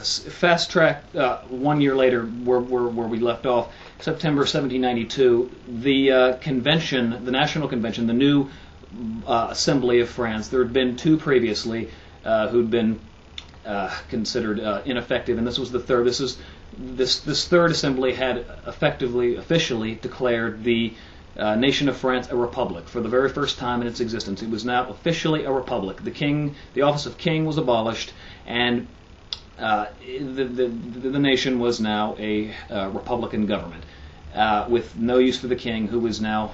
fast track 1 year later, where we left off, September 1792, the convention, the National Convention, the new Assembly of France. There had been two previously who'd been considered ineffective, and this was the third. This third assembly had officially declared the nation of France a republic for the very first time in its existence. It was now officially a republic. The office of king was abolished, and the nation was now a republican government with no use for the king, who was now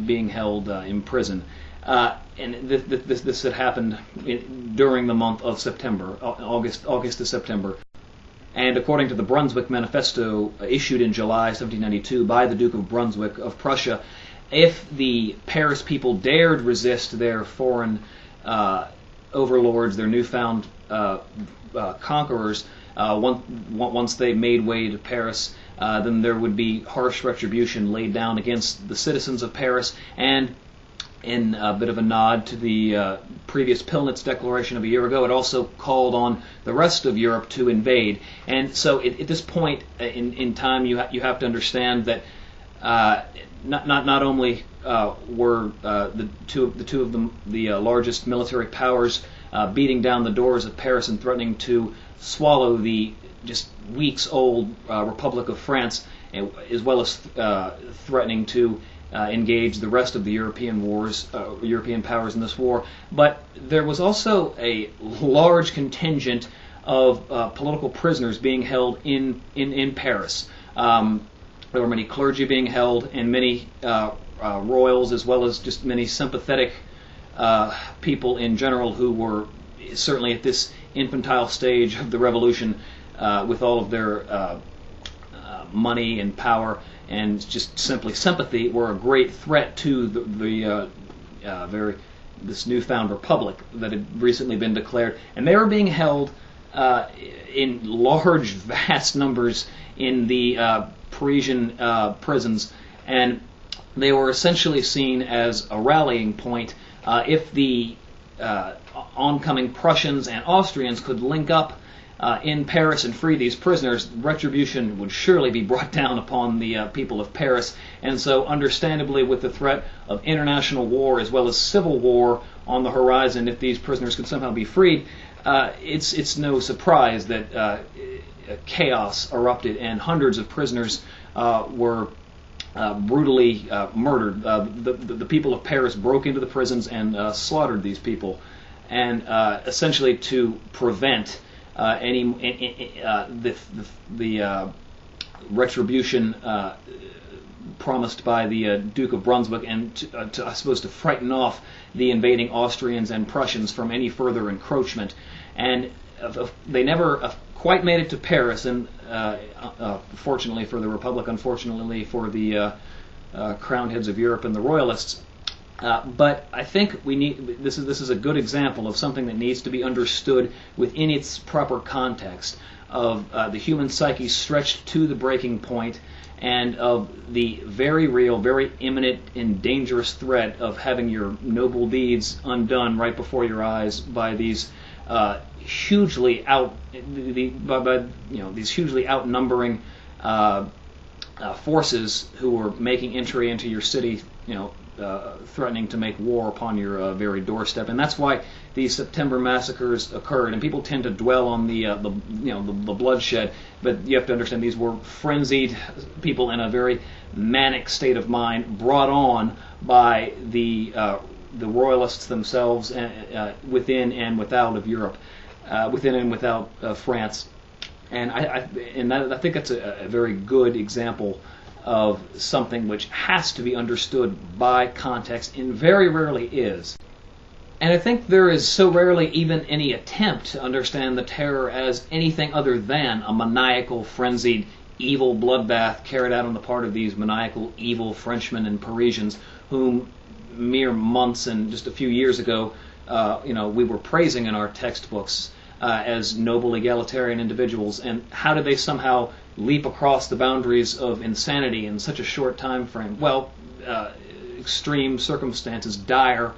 being held in prison. And this had happened during the month of September, August to September. And according to the Brunswick Manifesto issued in July 1792 by the Duke of Brunswick of Prussia, if the Paris people dared resist their foreign overlords, their newfound conquerors, once they made way to Paris, then there would be harsh retribution laid down against the citizens of Paris. And in a bit of a nod to the previous Pilnitz Declaration of a year ago, it also called on the rest of Europe to invade. And so at this point in time, you have to understand that not only were the two of them the largest military powers beating down the doors of Paris and threatening to swallow the just weeks-old Republic of France, as well as threatening to engage the rest of the European powers in this war. But there was also a large contingent of political prisoners being held in Paris. There were many clergy being held, and many royals, as well as just many sympathetic people in general, who were certainly at this infantile stage of the revolution, with all of their money and power and just simply sympathy, were a great threat to this newfound republic that had recently been declared. And they were being held in large, vast numbers in the Parisian prisons, and they were essentially seen as a rallying point. If the oncoming Prussians and Austrians could link up in Paris and free these prisoners, retribution would surely be brought down upon the people of Paris. And so, understandably, with the threat of international war as well as civil war on the horizon, if these prisoners could somehow be freed, it's no surprise that chaos erupted and hundreds of prisoners were brutally murdered. The people of Paris broke into the prisons and slaughtered these people, and essentially to prevent the retribution promised by the Duke of Brunswick, and I suppose to frighten off the invading Austrians and Prussians from any further encroachment. And they never quite made it to Paris, and fortunately for the Republic, unfortunately for the crowned heads of Europe and the Royalists. But I think this is a good example of something that needs to be understood within its proper context of the human psyche stretched to the breaking point, and of the very real, very imminent and dangerous threat of having your noble deeds undone right before your eyes by these hugely outnumbering forces who were making entry into your city, threatening to make war upon your very doorstep. And that's why these September massacres occurred. And people tend to dwell on the bloodshed, but you have to understand these were frenzied people in a very manic state of mind, brought on by the royalists themselves, within and without of Europe, within and without France. And I think that's a very good example of something which has to be understood by context, and very rarely is. And I think there is so rarely even any attempt to understand the terror as anything other than a maniacal, frenzied, evil bloodbath carried out on the part of these maniacal, evil Frenchmen and Parisians, whom mere months and just a few years ago, we were praising in our textbooks as noble egalitarian individuals. And how did they somehow leap across the boundaries of insanity in such a short time frame? Well, extreme circumstances, dire,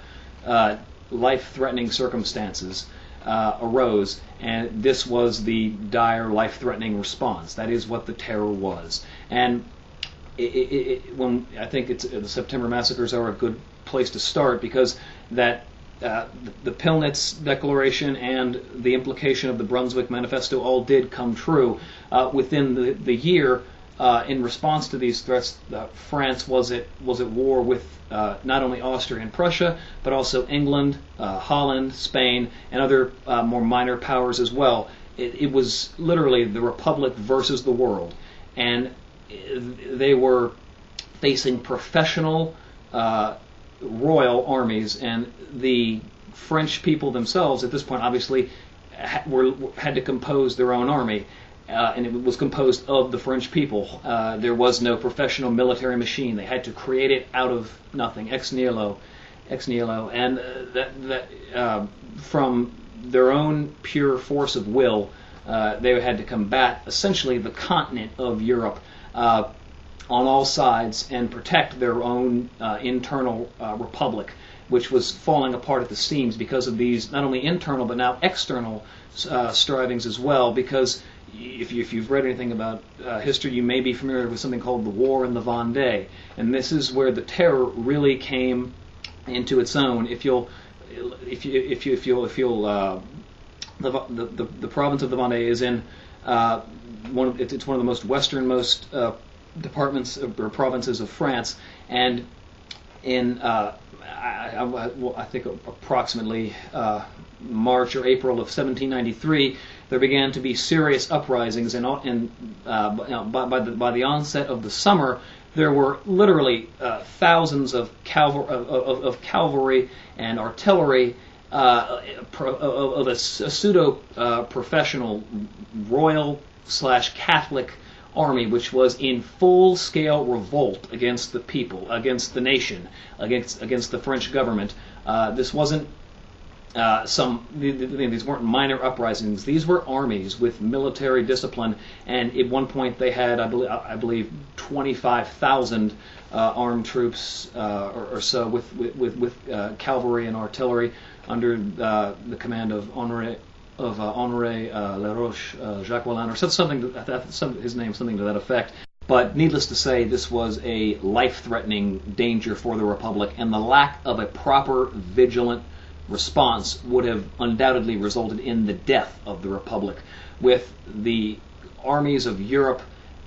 life-threatening circumstances, arose, and this was the dire, life-threatening response. That is what the terror was. And when I think the September massacres are a good place to start, because that the Pillnitz Declaration and the implication of the Brunswick Manifesto all did come true within the year. In response to these threats, France was at war with not only Austria and Prussia, but also England, Holland, Spain, and other more minor powers as well. It was literally the Republic versus the world, and they were facing professional royal armies, and the French people themselves at this point obviously had to compose their own army. And it was composed of the French people. There was no professional military machine. They had to create it out of nothing, ex nihilo, and from their own pure force of will, they had to combat essentially the continent of Europe on all sides and protect their own internal republic, which was falling apart at the seams because of these not only internal but now external strivings as well. Because if you've read anything about history, you may be familiar with something called the War in the Vendée, and this is where the terror really came into its own. The province of the Vendée is in it's one of the most westernmost departments or provinces of France, and in I think approximately March or April of 1793, there began to be serious uprisings, and by the onset of the summer, there were literally thousands of cavalry and artillery of a pseudo-professional royal/Catholic army, which was in full-scale revolt against the people, against the nation, against the French government. This wasn't these weren't minor uprisings. These were armies with military discipline, and at one point they had, I believe 25,000 armed troops or so with cavalry and artillery under the command of Honoré Laroche Jacquelin, or something his name, something to that effect. But needless to say, this was a life-threatening danger for the Republic, and the lack of a proper, vigilant response would have undoubtedly resulted in the death of the Republic. With the armies of Europe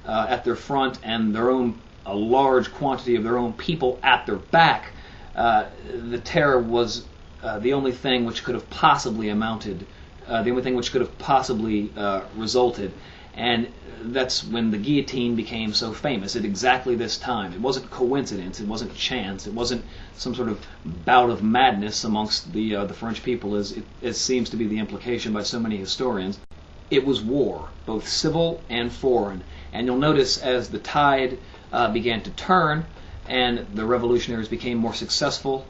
at their front and a large quantity of their own people at their back, the terror was the only thing which could have possibly resulted. And that's when the guillotine became so famous, at exactly this time. It wasn't coincidence, it wasn't chance, it wasn't some sort of bout of madness amongst the French people, as it seems to be the implication by so many historians. It was war, both civil and foreign. And you'll notice as the tide began to turn and the revolutionaries became more successful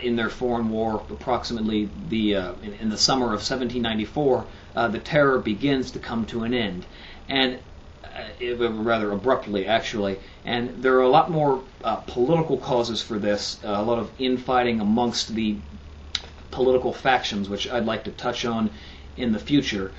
in their foreign war, approximately in the summer of 1794, the terror begins to come to an end, and rather abruptly, actually. And there are a lot more political causes for this, a lot of infighting amongst the political factions, which I'd like to touch on in the future.